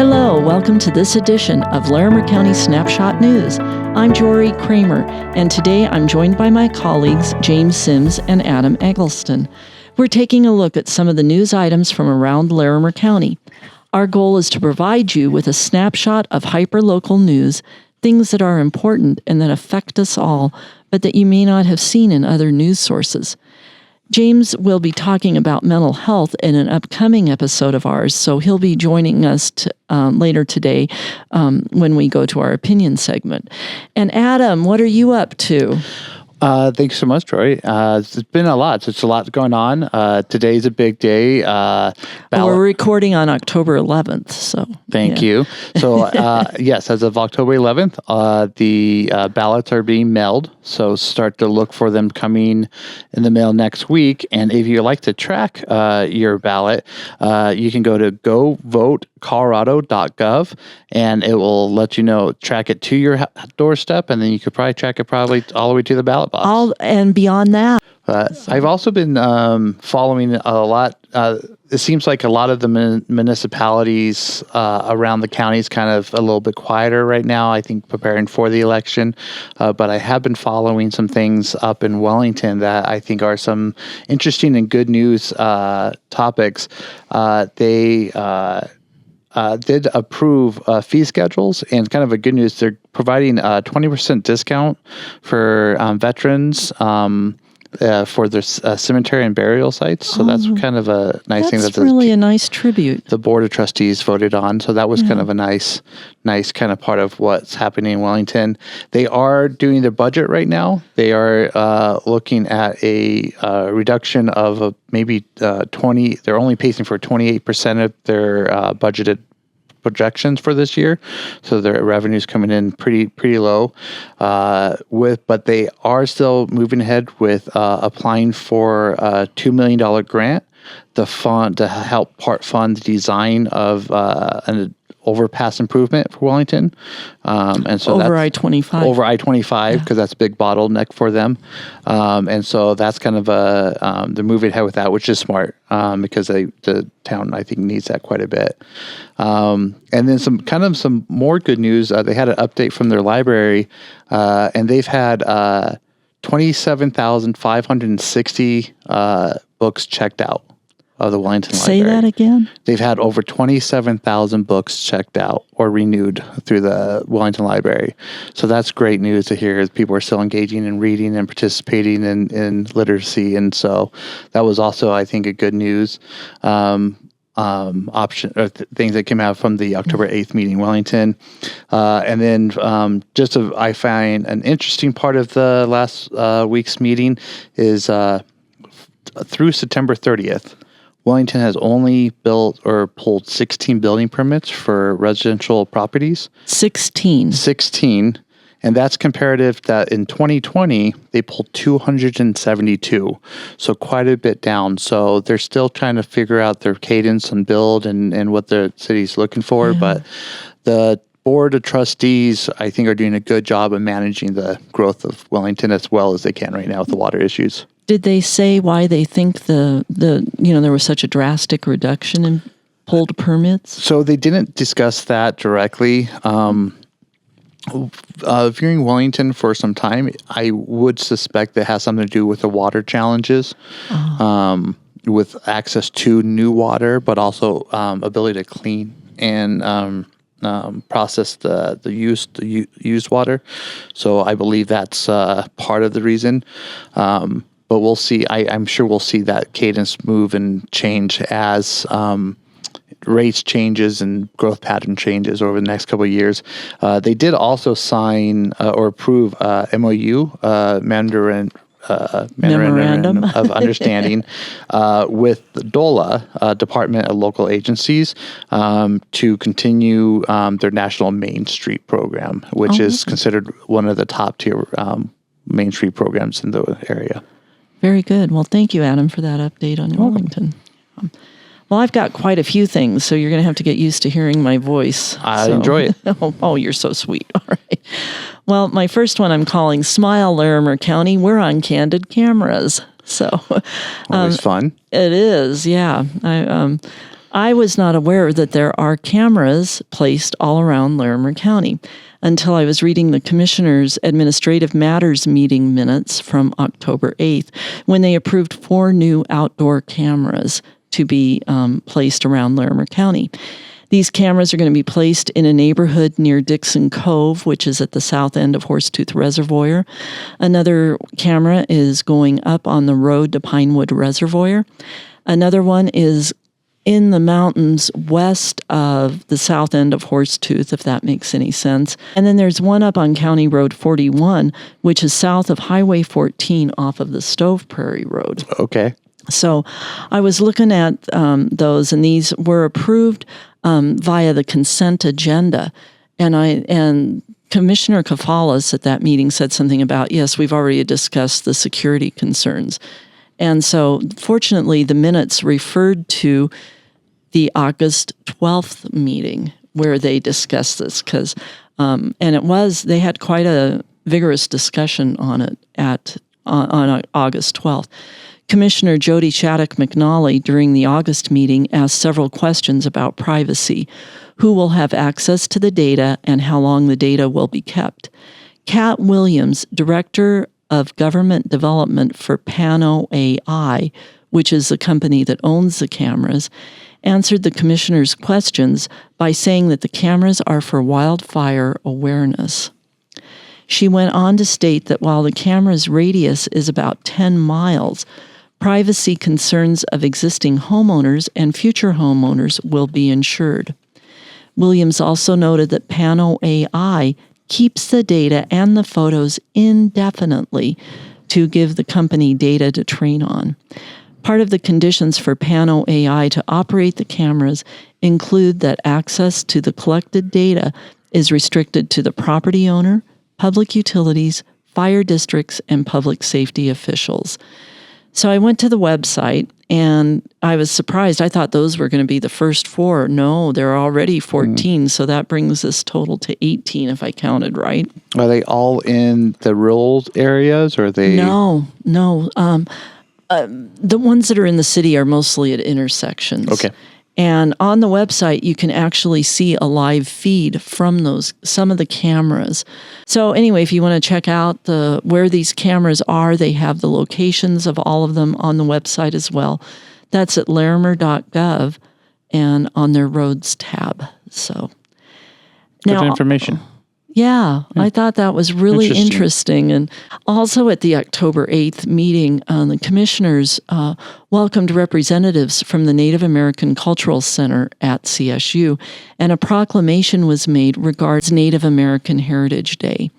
Hello, welcome to this edition of Larimer County Snapshot News. I'm Jory Kramer, and today I'm joined by my colleagues James Sims and Adam Eggleston. We're taking a look at some of the news items from around Larimer County. Our goal is to provide you with a snapshot of hyperlocal news, things that are important and that affect us all, but that you may not have seen in other news sources. James will be talking about mental health in an upcoming episode of ours, so he'll be joining us later today when we go to our opinion segment. And Adam, what are you up to? Thanks so much, Troy. It's been a lot. It's a lot going on. Today's a big day. We're recording on October 11th, so. Thank you. So, yes, as of October 11th, the ballots are being mailed. So start to look for them coming in the mail next week. And if you like to track your ballot, you can go to govotecolorado.gov, and it will let you know, track it to your doorstep, and then you could probably track it all the way to the ballot box. And beyond that. I've also been following a lot. It seems like a lot of the municipalities around the county is kind of a little bit quieter right now, I think, preparing for the election. But I have been following some things up in Wellington that I think are some interesting and good news topics. They did approve fee schedules, and kind of a good news, they're providing a 20% discount for veterans for their cemetery and burial sites. So that's kind of a nice thing. That's really a nice tribute. The Board of Trustees voted on. So that was kind of a nice kind of part of what's happening in Wellington. They are doing their budget right now. They are looking at a reduction of maybe 20. They're only pacing for 28% of their budgeted projections for this year, so their revenue's coming in pretty low. But they are still moving ahead with applying for a $2 million grant to help part fund the design of an overpass improvement for Wellington, and so over I-25. Over I-25, because that's a big bottleneck for them, and so that's kind of they're moving ahead with that, which is smart, because the town, I think, needs that quite a bit. And then some more good news. They had an update from their library, and they've had 27,560 books checked out of the Wellington Library. Say that again? They've had over 27,000 books checked out or renewed through the Wellington Library. So that's great news to hear, as people are still engaging in reading and participating in literacy. And so that was also, I think, a good news option, or things that came out from the October 8th meeting in Wellington. And then I find an interesting part of the last week's meeting is through September 30th, Wellington has only built or pulled 16 building permits for residential properties. 16. And that's comparative that in 2020, they pulled 272. So quite a bit down. So they're still trying to figure out their cadence and build and what the city's looking for. Yeah. But the Board of Trustees, I think, are doing a good job of managing the growth of Wellington as well as they can right now with the water issues. Did they say why they think there was such a drastic reduction in pulled permits? So they didn't discuss that directly. Viewing Wellington for some time, I would suspect that has something to do with the water challenges, with access to new water, but also ability to clean and process the used water. So I believe that's part of the reason. But we'll see. I'm sure we'll see that cadence move and change as rates changes and growth pattern changes over the next couple of years. They did also sign or approve MOU, Memorandum of Understanding, with DOLA, Department of Local Agencies, to continue their National Main Street program, which is considered one of the top tier Main Street programs in the area. Very good. Well, thank you, Adam, for that update on Wellington. Well, I've got quite a few things, so you're going to have to get used to hearing my voice. I enjoy it. Oh, you're so sweet. All right. Well, my first one I'm calling Smile, Larimer County. We're on candid cameras. So always fun. It is, yeah. I was not aware that there are cameras placed all around Larimer County until I was reading the Commissioner's Administrative Matters meeting minutes from October 8th, when they approved 4 new outdoor cameras to be placed around Larimer County. These cameras are going to be placed in a neighborhood near Dixon Cove, which is at the south end of Horsetooth Reservoir. Another camera is going up on the road to Pinewood Reservoir. Another one is in the mountains west of the south end of Horsetooth, if that makes any sense. And then there's one up on County Road 41, which is south of Highway 14 off of the Stove Prairie Road. Okay. So I was looking at those, and these were approved via the consent agenda. And Commissioner Kafalas at that meeting said something about, yes, we've already discussed the security concerns. And so, fortunately, the minutes referred to the August 12th meeting where they discussed this, because, and they had quite a vigorous discussion on it on August 12th. Commissioner Jody Shattuck McNally during the August meeting asked several questions about privacy, who will have access to the data, and how long the data will be kept. Kat Williams, Director of Government Development for Pano AI, which is the company that owns the cameras, answered the commissioner's questions by saying that the cameras are for wildfire awareness. She went on to state that while the camera's radius is about 10 miles, privacy concerns of existing homeowners and future homeowners will be ensured. Williams also noted that Pano AI keeps the data and the photos indefinitely to give the company data to train on. Part of the conditions for Pano AI to operate the cameras include that access to the collected data is restricted to the property owner, public utilities, fire districts, and public safety officials. So I went to the website, and I was surprised. I thought those were going to be the first 4. No, there are already 14, so that brings this total to 18 if I counted right. Are they all in the rural areas, or are they? No. The ones that are in the city are mostly at intersections. Okay. And on the website, you can actually see a live feed from some of the cameras. So anyway, if you want to check out where these cameras are, they have the locations of all of them on the website as well. That's at larimer.gov and on their roads tab. So good information. Yeah, I thought that was really interesting. And also at the October 8th meeting, the commissioners welcomed representatives from the Native American Cultural Center at CSU, and a proclamation was made regarding Native American Heritage Day.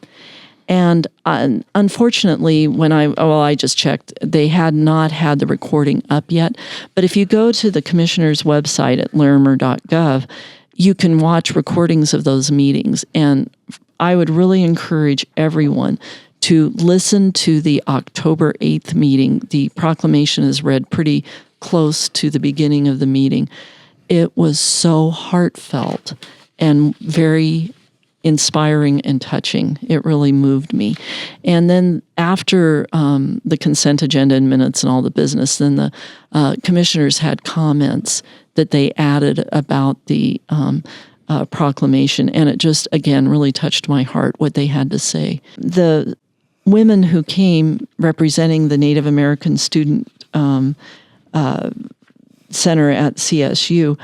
And unfortunately, I just checked, they had not had the recording up yet. But if you go to the commissioner's website at larimer.gov, you can watch recordings of those meetings. And I would really encourage everyone to listen to the October 8th meeting. The proclamation is read pretty close to the beginning of the meeting. It was so heartfelt and very inspiring and touching. It really moved me. And then after the consent agenda and minutes and all the business, then the commissioners had comments that they added about the proclamation, and it just, again, really touched my heart what they had to say. The women who came representing the Native American Student Center at CSU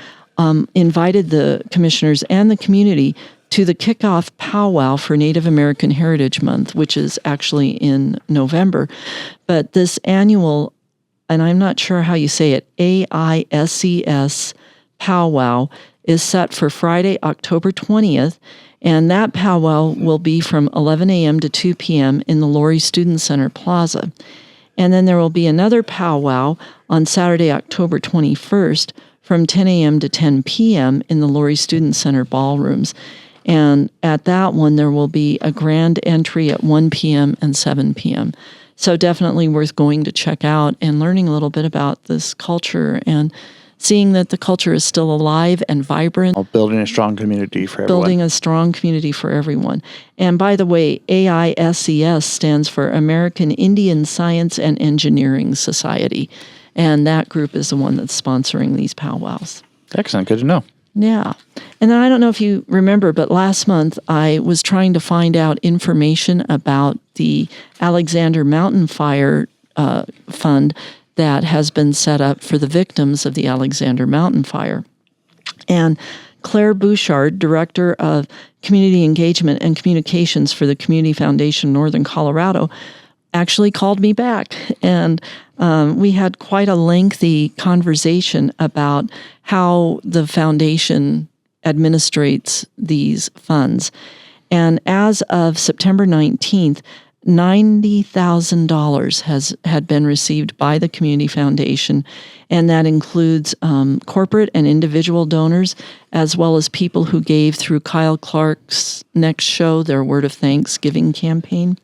invited the commissioners and the community to the kickoff powwow for Native American Heritage Month, which is actually in November. But this annual, and I'm not sure how you say it, AISCS powwow is set for Friday, October 20th, and that powwow will be from 11 a.m. to 2 p.m. in the Laurie Student Center Plaza. And then there will be another powwow on Saturday, October 21st from 10 a.m. to 10 p.m. in the Laurie Student Center ballrooms. And at that one, there will be a grand entry at 1 p.m. and 7 p.m. So definitely worth going to check out and learning a little bit about this culture and seeing that the culture is still alive and vibrant. Building a strong community for everyone. Building a strong community for everyone. And by the way, AISCS stands for American Indian Science and Engineering Society. And that group is the one that's sponsoring these powwows. Excellent. Good to know. Yeah. And then I don't know if you remember, but last month I was trying to find out information about the Alexander Mountain Fire Fund that has been set up for the victims of the Alexander Mountain Fire. And Claire Bouchard, Director of Community Engagement and Communications for the Community Foundation Northern Colorado, actually called me back. And we had quite a lengthy conversation about how the foundation administrates these funds. And as of September 19th, $90,000 had been received by the Community Foundation, and that includes corporate and individual donors, as well as people who gave through Kyle Clark's Next Show, their Word of Thanksgiving campaign.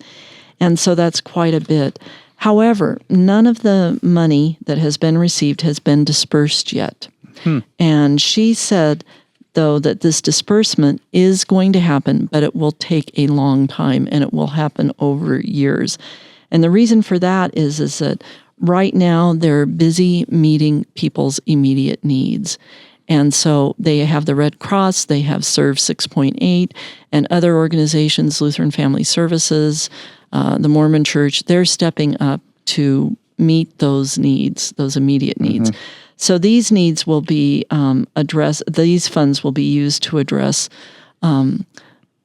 And so that's quite a bit. However, none of the money that has been received has been dispersed yet. And she said, though, that this disbursement is going to happen, but it will take a long time, and it will happen over years. And the reason for that is that right now they're busy meeting people's immediate needs. And so they have the Red Cross, they have Serve 6.8, and other organizations, Lutheran Family Services, the Mormon Church, they're stepping up to meet those needs, those immediate needs. So these needs will be addressed, these funds will be used to address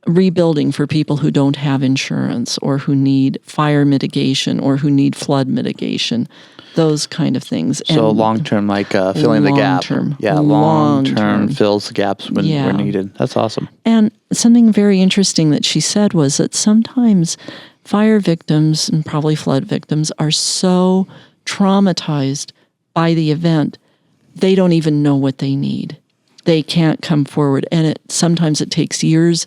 rebuilding for people who don't have insurance or who need fire mitigation or who need flood mitigation, those kind of things. So long-term, like filling the gap. Long-term fills the gaps when needed. That's awesome. And something very interesting that she said was that sometimes fire victims and probably flood victims are so traumatized by the event, they don't even know what they need. They can't come forward. And sometimes it takes years,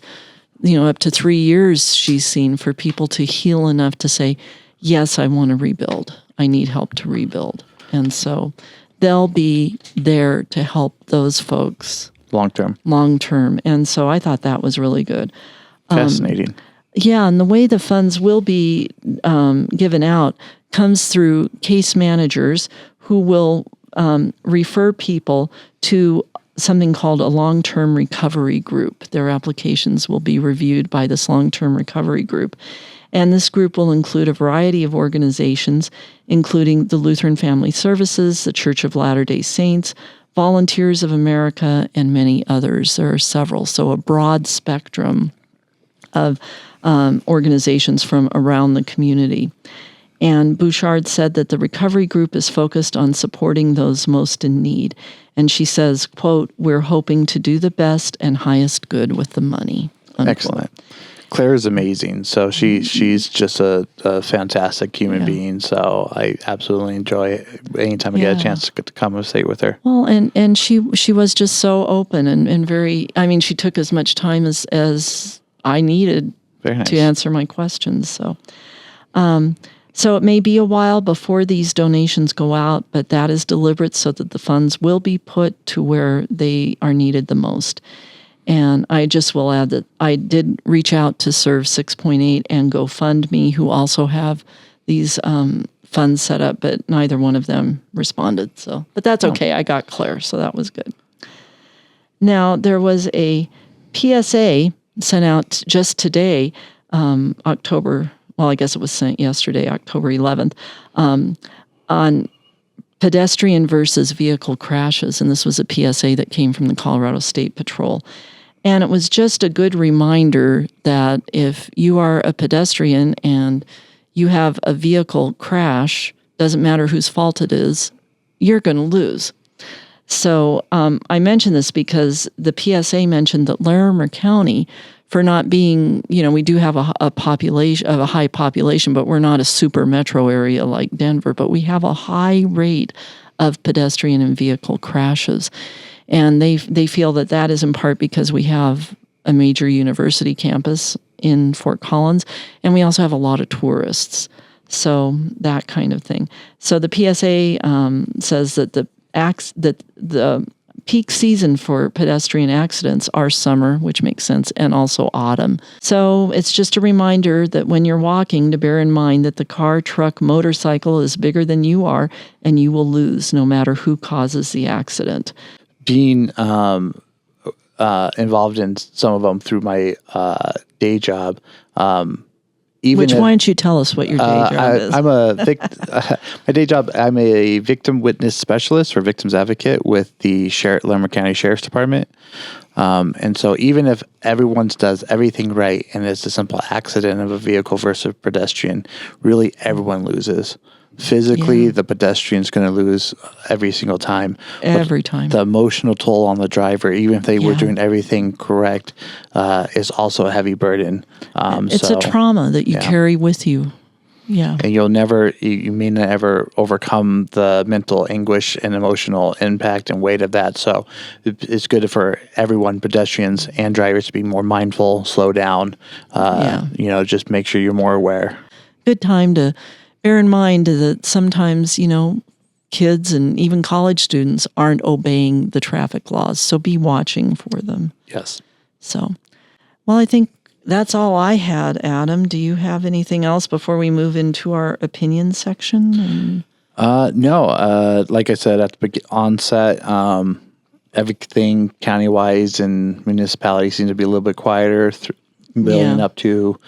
up to 3 years she's seen for people to heal enough to say, yes, I want to rebuild. I need help to rebuild. And so they'll be there to help those folks. Long-term. And so I thought that was really good. Fascinating. Yeah, and the way the funds will be given out comes through case managers who will refer people to something called a long-term recovery group. Their applications will be reviewed by this long-term recovery group. And this group will include a variety of organizations, including the Lutheran Family Services, the Church of Latter-day Saints, Volunteers of America, and many others. There are several, so a broad spectrum of organizations from around the community. And Bouchard said that the recovery group is focused on supporting those most in need. And she says, quote, "We're hoping to do the best and highest good with the money." Unquote. Excellent. Claire is amazing. So she's just a fantastic human being. So I absolutely enjoy it anytime I get a chance to conversate with her. Well, and she was just so open and very, she took as much time as I needed to answer my questions. So it may be a while before these donations go out, but that is deliberate so that the funds will be put to where they are needed the most. And I just will add that I did reach out to Serve 6.8 and GoFundMe, who also have these funds set up, but neither one of them responded. But that's okay. I got Claire, so that was good. Now, there was a PSA sent out just today, I guess it was sent yesterday, October 11th, on pedestrian versus vehicle crashes. And this was a PSA that came from the Colorado State Patrol. And it was just a good reminder that if you are a pedestrian and you have a vehicle crash, doesn't matter whose fault it is, you're going to lose. So I mention this because the PSA mentioned that Larimer County, for not being, we do have a population of a high population, but we're not a super metro area like Denver, but we have a high rate of pedestrian and vehicle crashes. And they feel that is in part because we have a major university campus in Fort Collins, and we also have a lot of tourists. So that kind of thing. So the PSA says that the peak season for pedestrian accidents are summer, which makes sense, and also autumn. So it's just a reminder that when you're walking, to bear in mind that the car, truck, motorcycle is bigger than you are, and you will lose no matter who causes the accident. being involved in some of them through my day job. Why don't you tell us what your day job is? I'm my day job, I'm a victim witness specialist or victims advocate with the Larimer County Sheriff's Department. And so even if everyone does everything right and it's a simple accident of a vehicle versus a pedestrian, really everyone loses. Physically, the pedestrian's going to lose every single time. Every time. The emotional toll on the driver, even if they were doing everything correct, is also a heavy burden. It's a trauma that you carry with you. Yeah. And you may not ever overcome the mental anguish and emotional impact and weight of that. So it's good for everyone, pedestrians and drivers, to be more mindful, slow down, just make sure you're more aware. Good time to bear in mind that sometimes, kids and even college students aren't obeying the traffic laws. So be watching for them. Yes. So, well, I think that's all I had, Adam. Do you have anything else before we move into our opinion section? No. Like I said at the onset, everything county-wise and municipality seems to be a little bit quieter, building up to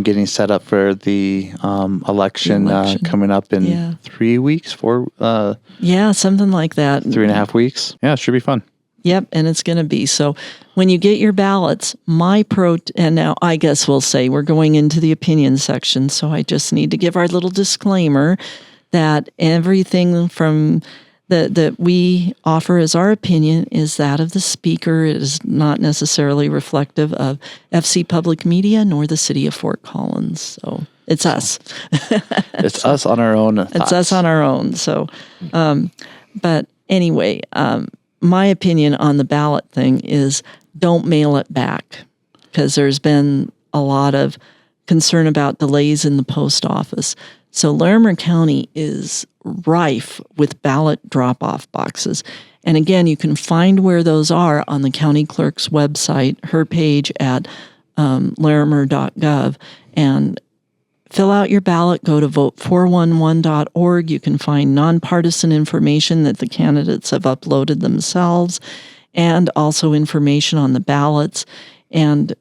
getting set up for the election coming up in 3 weeks, something like that. 3.5 weeks. Yeah, it should be fun. Yep, and it's going to be. So when you get your ballots, and now I guess we'll say we're going into the opinion section, so I just need to give our little disclaimer that everything from that we offer as our opinion is that of the speaker. It is not necessarily reflective of FC Public Media nor the city of Fort Collins. So it's us. It's us on our own. It's us on our own. So, but anyway, my opinion on the ballot thing is don't mail it back, because there's been a lot of concern about delays in the post office. So Larimer County is rife with ballot drop-off boxes. And again, you can find where those are on the county clerk's website, her page at larimer.gov, and fill out your ballot. Go to vote411.org. You can find nonpartisan information that the candidates have uploaded themselves, and also information on the ballots, and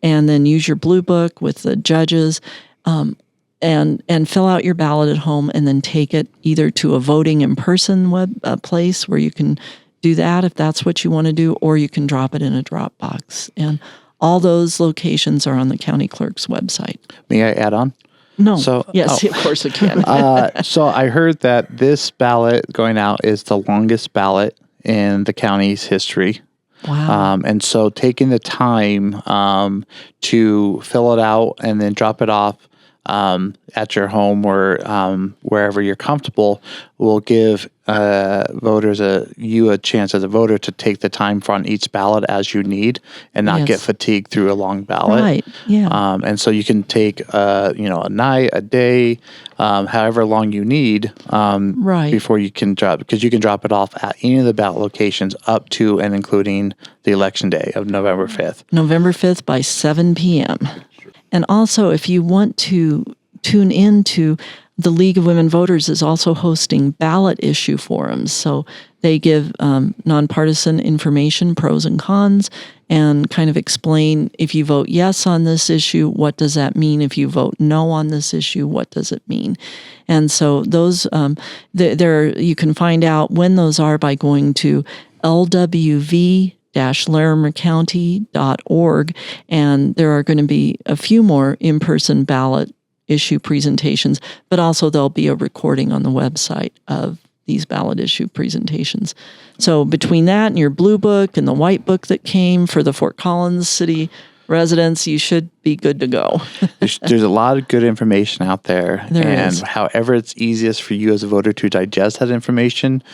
then use your blue book with the judges, and fill out your ballot at home, and then take it either to a voting in person place where you can do that if that's what you want to do, or you can drop it in a drop box. And all those locations are on the county clerk's website. May I add on? No. Yes, of course it can. So I heard that this ballot going out is the longest ballot in the county's history. Wow. And so taking the time to fill it out and then drop it off at your home or wherever you're comfortable will give voters a chance as a voter to take the time on each ballot as you need and not get fatigued through a long ballot. Right. Yeah. And so you can take a night, a day, however long you need before you can drop, because you can drop it off at any of the ballot locations up to and including the election day of November 5th. November 5th by 7 p.m. And also, if you want to tune into the League of Women Voters is also hosting ballot issue forums. So they give nonpartisan information, pros and cons, and kind of explain if you vote yes on this issue, what does that mean? If you vote no on this issue, what does it mean? And so those, you can find out when those are by going to lwv-larimercounty.org, and there are going to be a few more in-person ballot issue presentations, but also there'll be a recording on the website of these ballot issue presentations. So between that and your blue book and the white book that came for the Fort Collins city residents, you should be good to go. There's a lot of good information out there. There is. However it's easiest for you as a voter to digest that information,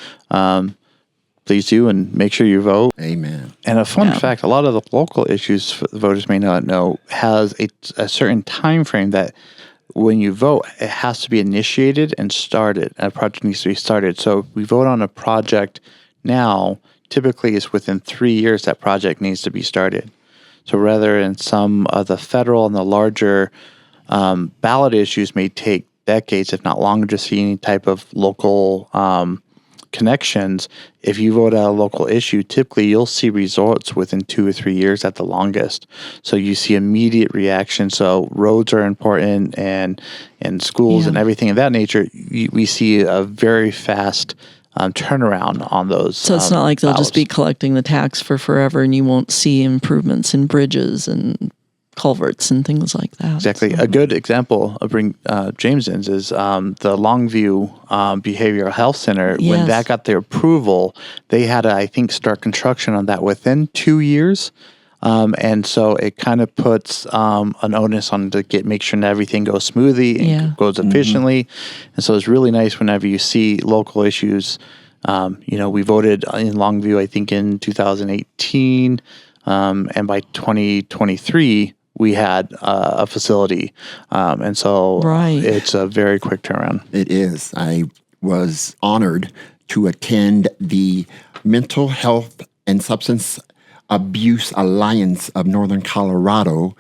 please do, and make sure you vote. Amen. And a fun fact, a lot of the local issues the voters may not know has a certain time frame that when you vote, it has to be initiated and started. A project needs to be started. So if we vote on a project now, typically it's within 3 years that project needs to be started. So rather in some of the federal and the larger ballot issues may take decades, if not longer, to see any type of local connections, if you vote out a local issue, typically you'll see results within 2 or 3 years at the longest. So you see immediate reaction. So roads are important, and schools and everything of that nature. We see a very fast turnaround on those. So it's not like they'll just be collecting the tax for forever, and you won't see improvements in bridges and culverts and things like that. Exactly. So. A good example of bring James in is the Longview Behavioral Health Center. Yes. When that got their approval, they had to, I think, start construction on that within 2 years. And so it kind of puts an onus on to make sure that everything goes smoothly and goes efficiently. Mm-hmm. And so it's really nice whenever you see local issues. We voted in Longview, I think, in 2018, and by 2023, we had a facility. And so it's a very quick turnaround. It is. I was honored to attend the Mental Health and Substance Abuse Alliance of Northern Colorado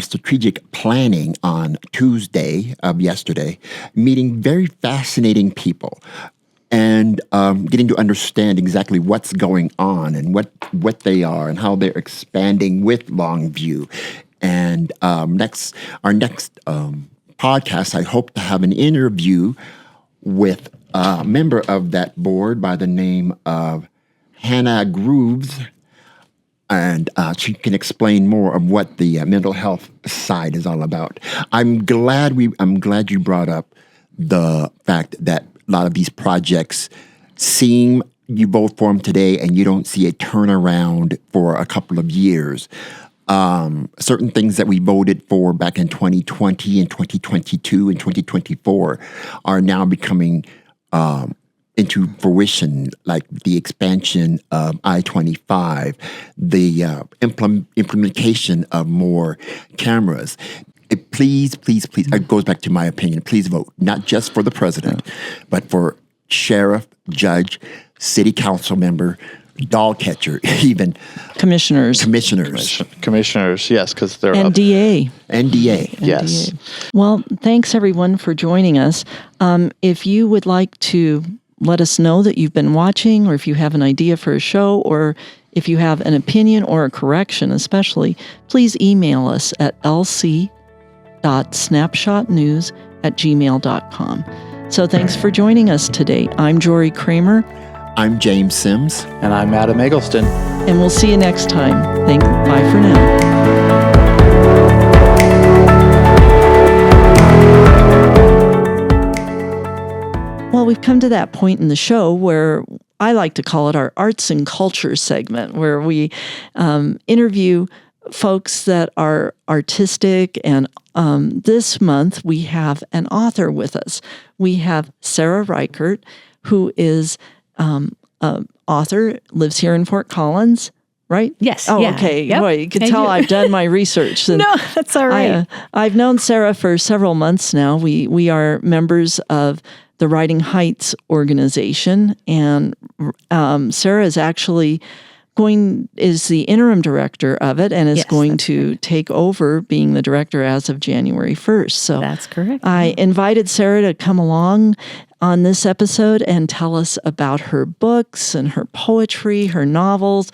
strategic planning on Tuesday of yesterday, meeting very fascinating people and getting to understand exactly what's going on and what they are and how they're expanding with Longview. And our next podcast, I hope to have an interview with a member of that board by the name of Hannah Grooves, and she can explain more of what the mental health side is all about. I'm glad you brought up the fact that a lot of these projects seem you vote for them today and you don't see a turnaround for a couple of years. Certain things that we voted for back in 2020 and 2022 and 2024 are now becoming into fruition, like the expansion of I-25, the implementation of more cameras. Please, it goes back to my opinion, please vote, not just for the president, but for sheriff, judge, city council member, dog catcher, even commissioners, yes, because they're NDA. Yes. Well, thanks everyone for joining us. If you would like to let us know that you've been watching, or if you have an idea for a show, or if you have an opinion or a correction especially, please email us at lc.snapshotnews@gmail.com. So thanks for joining us today. I'm Jory Kramer. I'm James Sims. And I'm Adam Eggleston. And we'll see you next time. Bye for now. Well, we've come to that point in the show where I like to call it our arts and culture segment, where we interview folks that are artistic. And this month we have an author with us. We have Sarah Reichert, who is author, lives here in Fort Collins, right? Yes. Oh, okay. Yep. Boy, you can tell I've done my research. No, that's all right. I've known Sarah for several months now. We are members of the Writing Heights organization, and Sarah is actually is the interim director of it and is going to take over being the director as of January 1st. So that's correct. I invited Sarah to come along on this episode and tell us about her books and her poetry, her novels,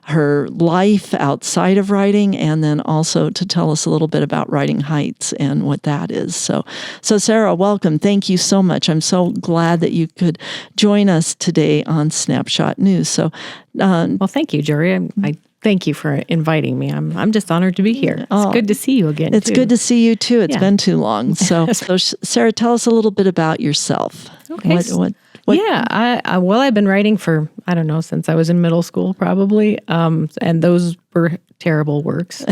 her life outside of writing, and then also to tell us a little bit about Writing Heights and what that is. So Sarah, welcome. Thank you so much. I'm so glad that you could join us today on Snapshot News. So, well, thank you, Jory. I thank you for inviting me. I'm just honored to be here. It's good to see you again. It's good to see you too. It's been too long. So Sarah, tell us a little bit about yourself. Okay. What? Yeah. I've been writing for, I don't know, since I was in middle school probably. And those were terrible works,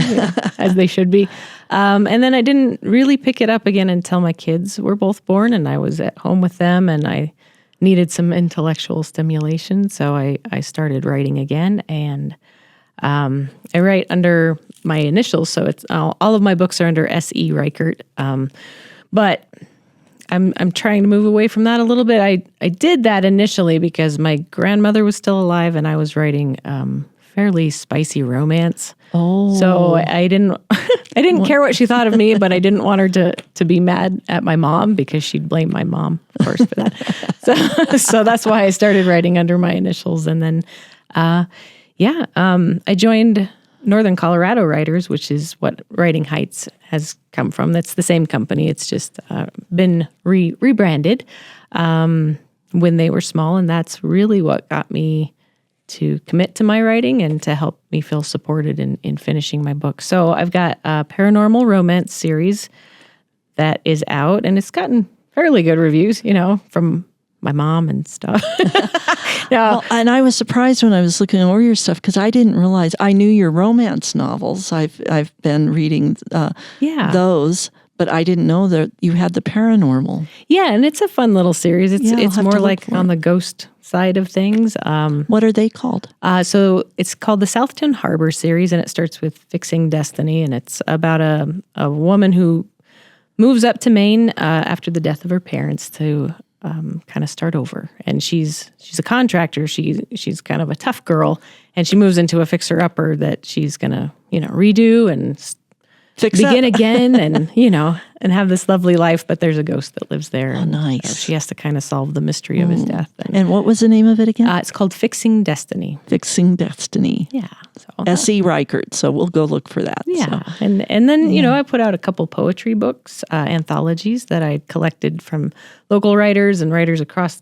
as they should be. And then I didn't really pick it up again until my kids were both born and I was at home with them and I needed some intellectual stimulation. So I started writing again, and I write under my initials, so it's all of my books are under S.E. Reichert. But I'm trying to move away from that a little bit. I did that initially because my grandmother was still alive, and I was writing fairly spicy romance. Oh. So I didn't I didn't care what she thought of me, but I didn't want her to be mad at my mom because she'd blame my mom, of course, for that. So that's why I started writing under my initials. And then, I joined Northern Colorado Writers, which is what Writing Heights has come from. That's the same company. It's just been rebranded when they were small. And that's really what got me to commit to my writing and to help me feel supported in finishing my book. So I've got a paranormal romance series that is out, and it's gotten fairly good reviews, from my mom and stuff. Well, and I was surprised when I was looking over your stuff because I didn't realize. I knew your romance novels. I've been reading those, but I didn't know that you had the paranormal. Yeah, and it's a fun little series. It's I'll more have to like look for on it. the ghost side of things. What are they called? So it's called the Southton Harbor series, and it starts with Fixing Destiny, and it's about a woman who moves up to Maine after the death of her parents to kind of start over. And she's a contractor. She's kind of a tough girl, and she moves into a fixer-upper that she's gonna redo and begin again, and and have this lovely life. But there's a ghost that lives there. Oh, nice. So she has to kind of solve the mystery of his death. And what was the name of it again? It's called Fixing Destiny. Fixing Destiny. Yeah. So S.E. Reichert. So we'll go look for that. yeah. So. And then, I put out a couple poetry books, anthologies that I collected from local writers and writers across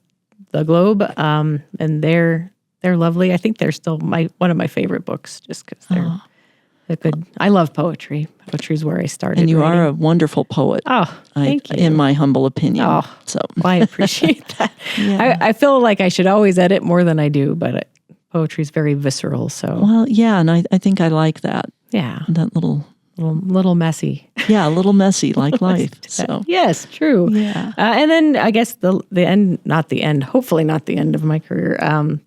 the globe. And they're lovely. I think they're still one of my favorite books just because they're good. I love poetry. Poetry is where I started. And you writing. are a wonderful poet. Oh, thank you. In my humble opinion. Oh, so well, I appreciate that. Yeah. I feel like I should always edit more than I do, but poetry is very visceral. So well, yeah, and I think I like that. yeah, That little messy. a little messy like life. So Yes, true. Yeah. And then I guess the end, not the end, hopefully not the end of my career.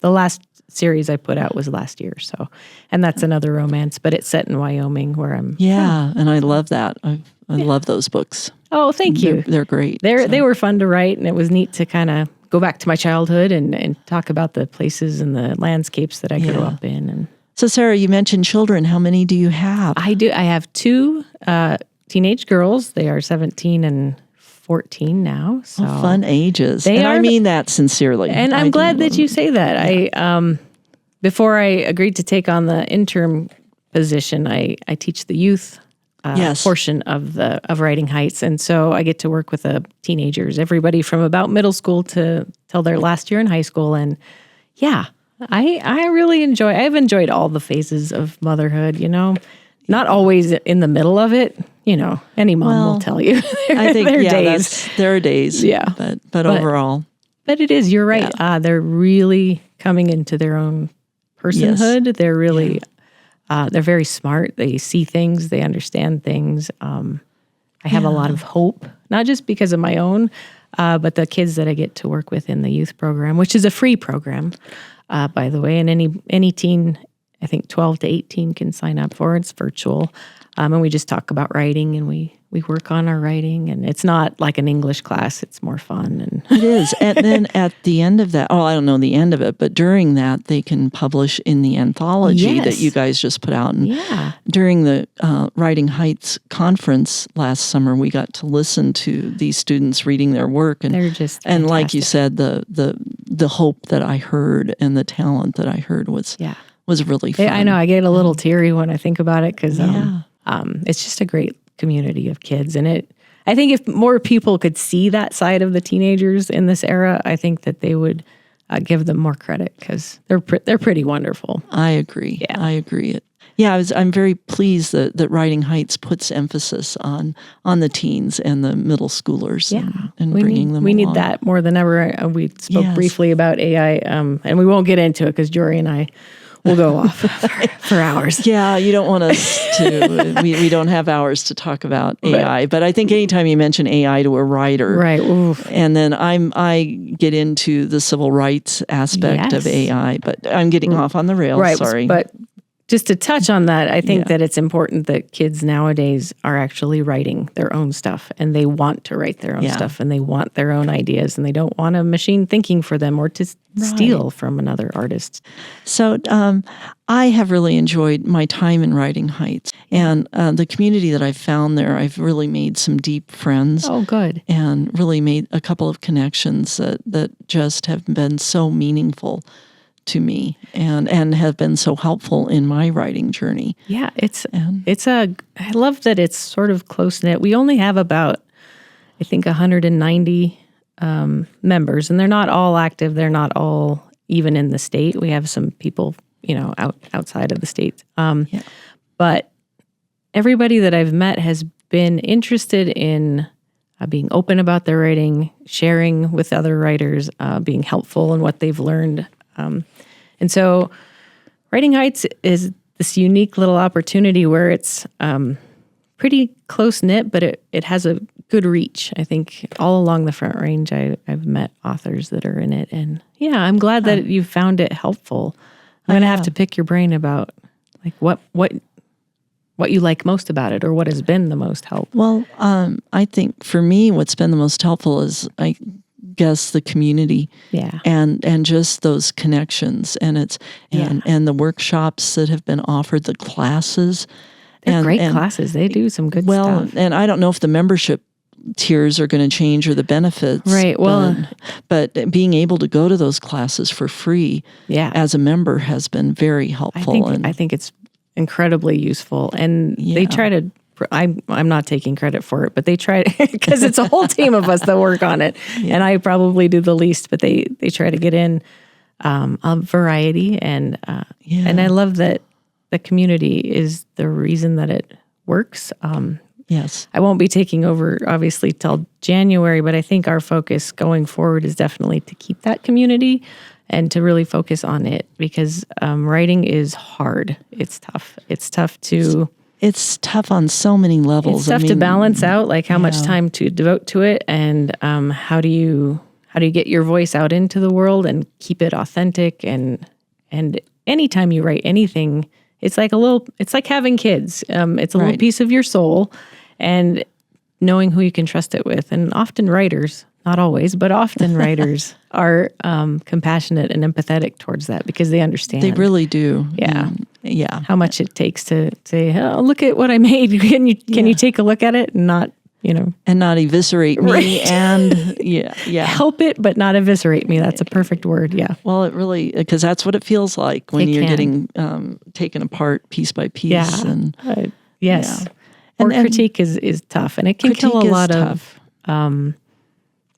The last series I put out was last year. So, and that's another romance, but it's set in Wyoming where I'm. yeah, and I love that. I love those books. Oh, thank you. They're great. They were fun to write, and it was neat to kind of go back to my childhood and talk about the places and the landscapes that I grew up in. And So, Sarah, you mentioned children. How many do you have? I do. I have two teenage girls. They are 17 and 14 now. So Fun ages. They and I are- mean that sincerely. And I'm I glad do. that you say that. I before I agreed to take on the interim position, I teach the youth Yes. portion of Writing Heights, and so I get to work with teenagers, everybody from about middle school to till their last year in high school. And yeah, I really enjoy. I've enjoyed all the phases of motherhood. Not always in the middle of it. Any mom will tell you. I think there are yeah, days. there are days. Yeah. But overall, But it is, you're right. They're really coming into their own personhood. They're really, they're very smart. They see things, they understand things. I have a lot of hope, not just because of my own, but the kids that I get to work with in the youth program, which is a free program, by the way. And any teen, I think 12 to 18 can sign up for it. It's virtual. And we just talk about writing, and we work on our writing, and it's not like an English class. It's more fun. And it is. And then at the end of that, I don't know the end of it, but during that, they can publish in the anthology that Yes. you guys just put out. And yeah, during the Writing Heights conference last summer, we got to listen to these students reading their work. And they're just and like you fantastic. said, the hope that I heard and the talent that I heard was really fun. I know. I get a little teary when I think about it because Yeah. it's just a great community of kids. And I think if more people could see that side of the teenagers in this era, I think that they would give them more credit because they're pretty wonderful. I agree. Yeah. I agree. I'm very pleased that Writing Heights puts emphasis on the teens and the middle schoolers and bringing them We need along. that more than ever. We spoke Yes. briefly about AI, and we won't get into it because Jory and I will go off for hours. Yeah, you don't want us to. we don't have hours to talk about AI, but I think anytime you mention AI to a writer, Right. Oof. and then I get into the civil rights aspect of Yes. AI, but I'm getting off on the rails. Right. Sorry, But just to touch on that, I think that it's important that kids nowadays are actually writing their own stuff, and they want to write their own stuff, and they want their own ideas, and they don't want a machine thinking for them or to steal from another artist. So I have really enjoyed my time in Writing Heights, and the community that I've found there, I've really made some deep friends. Oh, good. And really made a couple of connections that just have been so meaningful to me and have been so helpful in my writing journey. Yeah, I love that it's sort of close-knit. We only have about, I think, 190 members, and they're not all active. They're not all even in the state. We have some people, outside of the state. But everybody that I've met has been interested in being open about their writing, sharing with other writers, being helpful in what they've learned. And so Writing Heights is this unique little opportunity where it's pretty close-knit, but it has a good reach. I think all along the Front Range, I've met authors that are in it. And yeah, I'm glad that you found it helpful. I'm going to have to pick your brain about like what you like most about it, or what has been the most helpful. Well, I think for me, what's been the most helpful is, I guess, the community, and just those connections, and and the workshops that have been offered, the classes. They're great classes. They do some good stuff. And I don't know if the membership tiers are going to change or the benefits. Right. Well, but being able to go to those classes for free as a member has been very helpful. I think it's incredibly useful. And they try to, I'm not taking credit for it, but they try to, because it's a whole team of us that work on it. And I probably do the least, but they try to get in a variety. And I love that the community is the reason that it works. Yes. I won't be taking over, obviously, till January, but I think our focus going forward is definitely to keep that community and to really focus on it, because writing is hard. It's tough. It's tough to... It's tough on so many levels. It's tough to balance out, like how much time to devote to it, and how do you get your voice out into the world and keep it authentic. And anytime you write anything, it's like having kids. It's a little piece of your soul, and knowing who you can trust it with. And often writers, not always, but often writers are compassionate and empathetic towards that, because they understand. They really do. Yeah. How much it takes to say, "Oh, look at what I made. Can you take a look at it?" And not, and not eviscerate me, and help it, but not eviscerate me. That's a perfect word. Yeah. Well, it really, because that's what it feels like when you're getting taken apart piece by piece. Yeah. And yes. Or critique is tough, and it can kill a lot of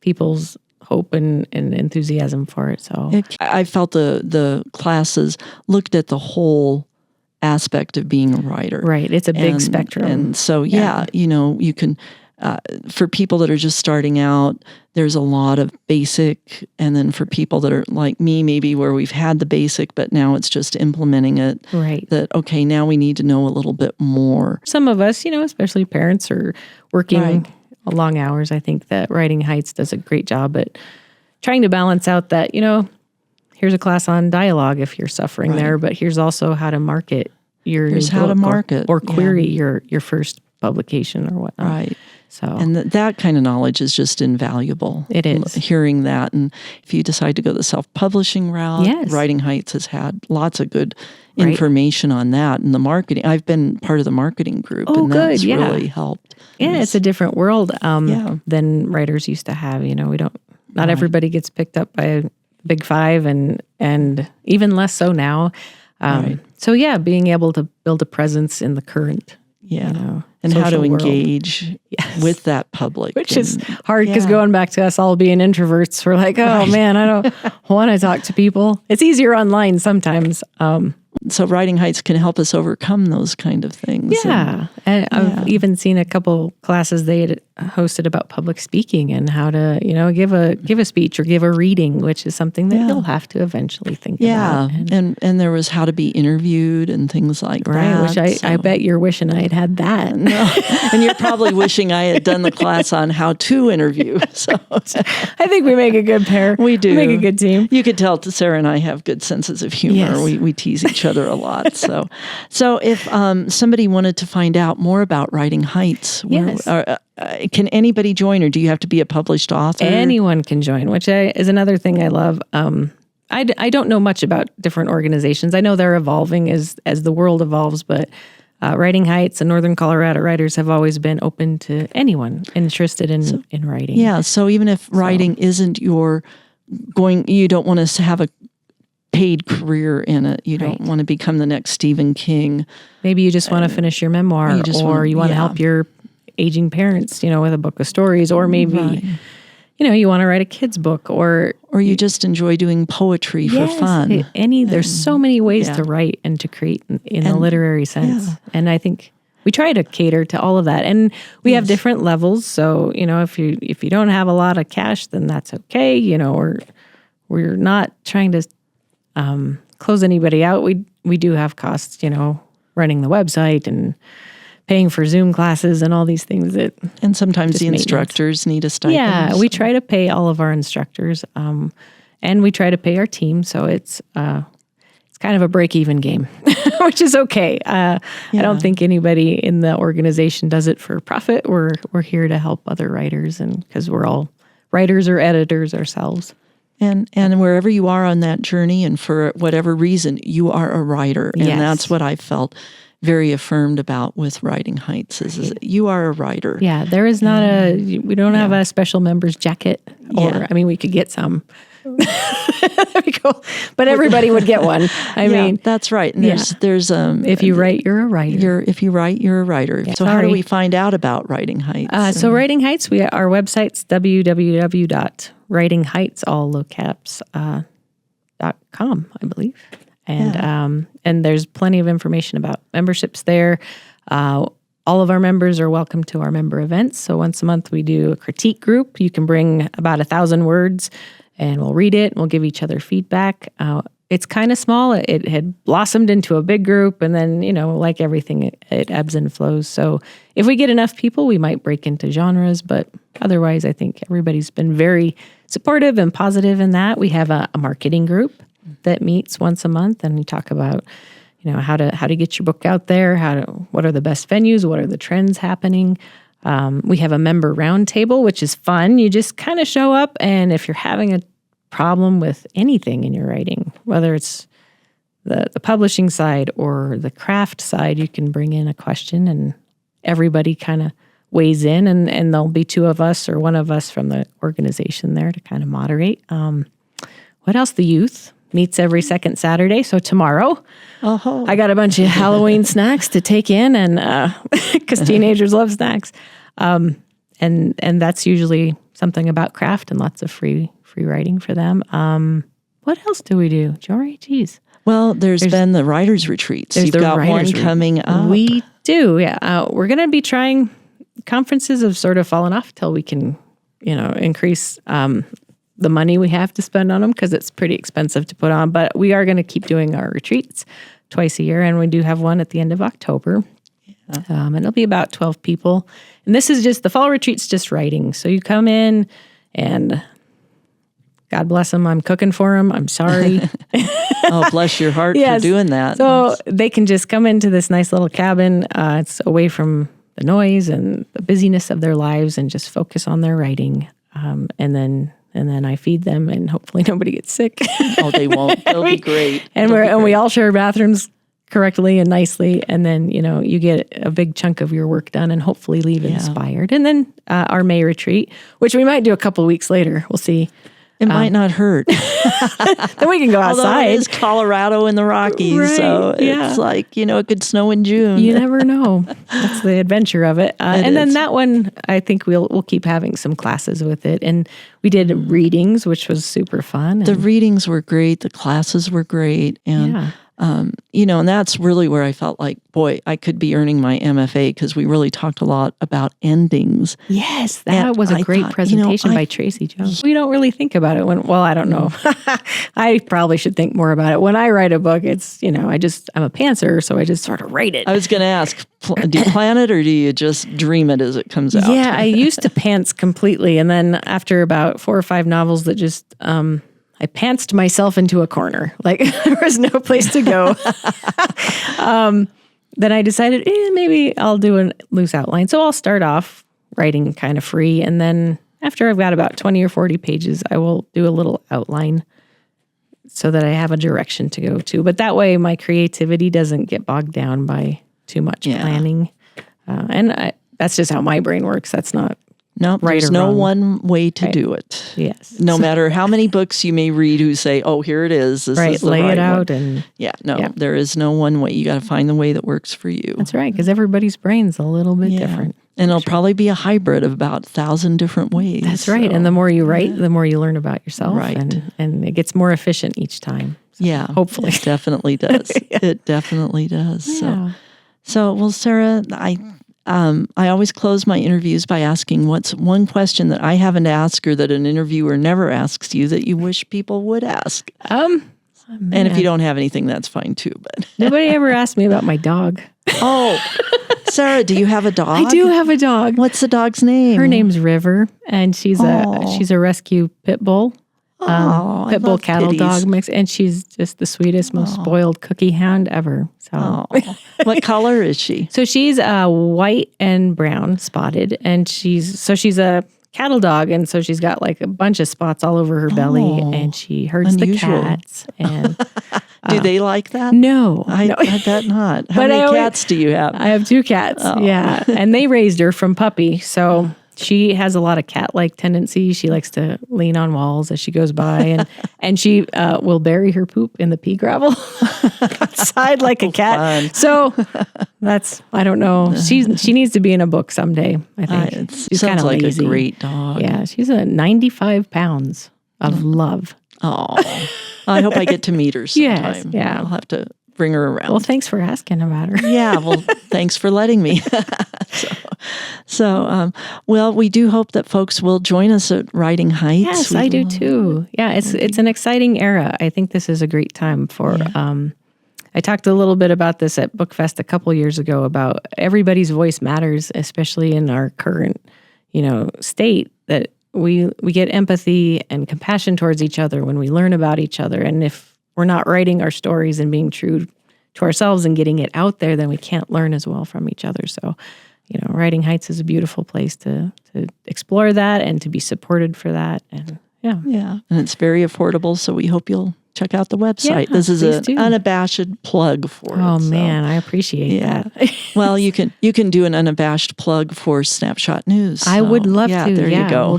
people's hope and enthusiasm for it. So I felt the classes looked at the whole aspect of being a writer. Right. It's a big spectrum. And so, you can, for people that are just starting out, there's a lot of basic. And then for people that are like me, maybe where we've had the basic, but now it's just implementing it. Right. That, okay, now we need to know a little bit more. Some of us, especially parents, are working long hours. I think that Writing Heights does a great job at trying to balance out that, here's a class on dialogue if you're suffering there, but here's also how to market your Here's how to market or query your first publication or whatnot. Right. So, and that kind of knowledge is just invaluable. It is. Hearing that. And if you decide to go the self-publishing route, Writing Heights has had lots of good information on that. And the marketing, I've been part of the marketing group, and that's really helped. Yeah, it's a different world than writers used to have. Not everybody gets picked up by Big Five, and even less so now. So being able to build a presence in the current, and how to engage with that public, which is hard, because going back to us all being introverts, we're like, oh man, I don't want to talk to people. It's easier online sometimes. So Writing Heights can help us overcome those kind of things. Yeah, and I've even seen a couple classes they hosted about public speaking and how to, give a speech or give a reading, which is something that you'll have to eventually think about. And there was how to be interviewed and things like that. Which I bet you're wishing I had that. No. And you're probably wishing I had done the class on how to interview. So I think we make a good pair. We do. We make a good team. You could tell Sarah and I have good senses of humor. Yes. We tease each other a lot. So if somebody wanted to find out more about Writing Heights, can anybody join, or do you have to be a published author? Anyone can join, which is another thing I love. I don't know much about different organizations. I know they're evolving as the world evolves, but Writing Heights and Northern Colorado Writers have always been open to anyone interested in writing. Yeah, so even if writing isn't you don't want us to have a paid career in it. You don't want to become the next Stephen King. Maybe you just want to finish your memoir, or you want to help your aging parents, with a book of stories, or maybe, you want to write a kid's book, or you just enjoy doing poetry for fun. There's so many ways to write and to create in the literary sense. Yeah. And I think we try to cater to all of that. And we have different levels. So, if you don't have a lot of cash, then that's okay. Or we're not trying to close anybody out. We do have costs, running the website and paying for Zoom classes and all these things and sometimes the instructors need a stipend. Yeah, we try to pay all of our instructors, and we try to pay our team. So it's kind of a break-even game, which is okay. I don't think anybody in the organization does it for profit. We're here to help other writers, and because we're all writers or editors ourselves. And wherever you are on that journey, and for whatever reason, you are a writer, and that's what I felt very affirmed about with Writing Heights is you are a writer. Yeah, there is not we don't have a special member's jacket, or we could get some. That'd be cool. But everybody would get one. I mean, that's right. And there's if you write, you're a writer. If you write, you're a writer. Yeah, so how do we find out about Writing Heights? So Writing Heights, our website's www.writingheightsallowcaps.com, I believe. And there's plenty of information about memberships there. All of our members are welcome to our member events. So once a month we do a critique group. You can bring about 1,000 words, and we'll read it and we'll give each other feedback. It's kind of small. It had blossomed into a big group, and then, like everything, it ebbs and flows. So if we get enough people, we might break into genres, but otherwise I think everybody's been very supportive and positive in that. We have a marketing group that meets once a month, and we talk about, how to get your book out there, what are the best venues, what are the trends happening. We have a member roundtable, which is fun. You just kind of show up, and if you're having a problem with anything in your writing, whether it's the publishing side or the craft side, you can bring in a question, and everybody kind of weighs in, and there'll be two of us or one of us from the organization there to kind of moderate. What else? The youth meets every second Saturday. So tomorrow, I got a bunch of Halloween snacks to take in, and because teenagers love snacks, and that's usually something about craft and lots of free writing for them. What else do we do, Jory? Geez. Well, there's been the writers' retreats. You've got one coming up. We do, yeah. We're going to be trying. Conferences have sort of fallen off till we can, increase the money we have to spend on them, because it's pretty expensive to put on. But we are going to keep doing our retreats twice a year, and we do have one at the end of October. And it'll be about 12 people. And this is just, the fall retreat's just writing. So you come in, and God bless them, I'm cooking for them. I'm sorry. Oh, bless your heart for doing that. So they can just come into this nice little cabin. It's away from the noise and the busyness of their lives, and just focus on their writing. And then I feed them, and hopefully nobody gets sick. Oh, they won't. They'll be great. And we all share bathrooms correctly and nicely. And then, you get a big chunk of your work done, and hopefully leave inspired. And then our May retreat, which we might do a couple of weeks later. We'll see. It might not hurt. Then we can go outside. Although it is Colorado and the Rockies, right, so it's like, it could snow in June. You never know. That's the adventure of it. And then that one, I think we'll keep having some classes with it. And we did readings, which was super fun. The readings were great. The classes were great. And And that's really where I felt like, boy, I could be earning my MFA because we really talked a lot about endings. Yes, that And was a I great thought, presentation by Tracy Jones. We don't really think about it I don't know. I probably should think more about it. When I write a book, it's, I'm a pantser, so I just sort of write it. I was going to ask, do you plan it or do you just dream it as it comes out? Yeah, I used to pants completely. And then after about 4 or 5 novels that just, I pantsed myself into a corner. Like there was no place to go. Then I decided maybe I'll do a loose outline. So I'll start off writing kind of free. And then after I've got about 20 or 40 pages, I will do a little outline so that I have a direction to go to. But that way my creativity doesn't get bogged down by too much planning. That's just how my brain works. That's not right there's or no wrong. one way to do it. Yes. No matter how many books you may read who say, oh, here it is. This is the lay right it out one. There is no one way. You got to find the way that works for you. That's right, because everybody's brain's a little bit different. And it'll probably be a hybrid of about 1,000 different ways. That's right. And the more you write, the more you learn about yourself. Right. And it gets more efficient each time. So hopefully. It definitely does. It definitely does. Yeah. So, well, Sarah, I always close my interviews by asking what's one question that I haven't asked or that an interviewer never asks you that you wish people would ask. And if you don't have anything, that's fine too. But nobody ever asked me about my dog. Oh, Sarah, do you have a dog? I do have a dog. What's the dog's name? Her name's River, and she's a rescue pit bull. Pit bull cattle dog mix, and she's just the sweetest, most spoiled cookie hound ever. So, what color is she? So she's white and brown spotted, and she's a cattle dog, and so she's got like a bunch of spots all over her belly, and she herds unusual. the cats. And do they like that? No, I bet not. How many cats do you have? I have 2 cats. Yeah, and they raised her from puppy, so. She has a lot of cat-like tendencies. She likes to lean on walls as she goes by, and she will bury her poop in the pea gravel outside like a cat. Fun. So I don't know. She needs to be in a book someday, I think. She's kind of like lazy. A great dog. Yeah, she's 95 pounds of love. Oh, I hope I get to meet her sometime. Yes, yeah. I'll have to bring her around. Well, thanks for asking about her. Yeah, well, thanks for letting me. Well, we do hope that folks will join us at Riding Heights. Yes, I do too. Yeah, it's an exciting era. I think this is a great time for. I talked a little bit about this at BookFest a couple years ago about everybody's voice matters, especially in our current, state. That we get empathy and compassion towards each other when we learn about each other, and if we're not writing our stories and being true to ourselves and getting it out there, then we can't learn as well from each other. So. Riding Heights is a beautiful place to explore that and to be supported for that. And and it's very affordable. So we hope you'll check out the website. Yeah, this is an do. unabashed plug for it. Oh man, I appreciate that. Well, you can do an unabashed plug for Snapshot News. I would love to. There you go.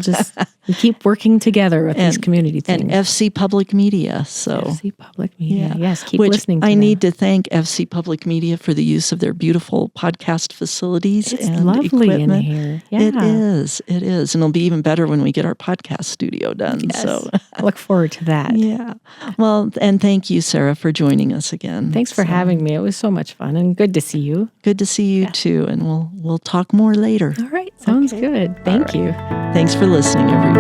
We keep working together with these community things. And FC Public Media. So FC Public Media. Yes, keep Which listening to I them. need to thank FC Public Media for the use of their beautiful podcast facilities It's and lovely equipment. in here. Yeah. It is. And it'll be even better when we get our podcast studio done. Yes. So I look forward to that. yeah. Well, and thank you, Sarah, for joining us again. Thanks for having me. It was so much fun and good to see you. Good to see you too. And we'll talk more later. All right. Sounds good. Thank you. Thanks for listening, everyone.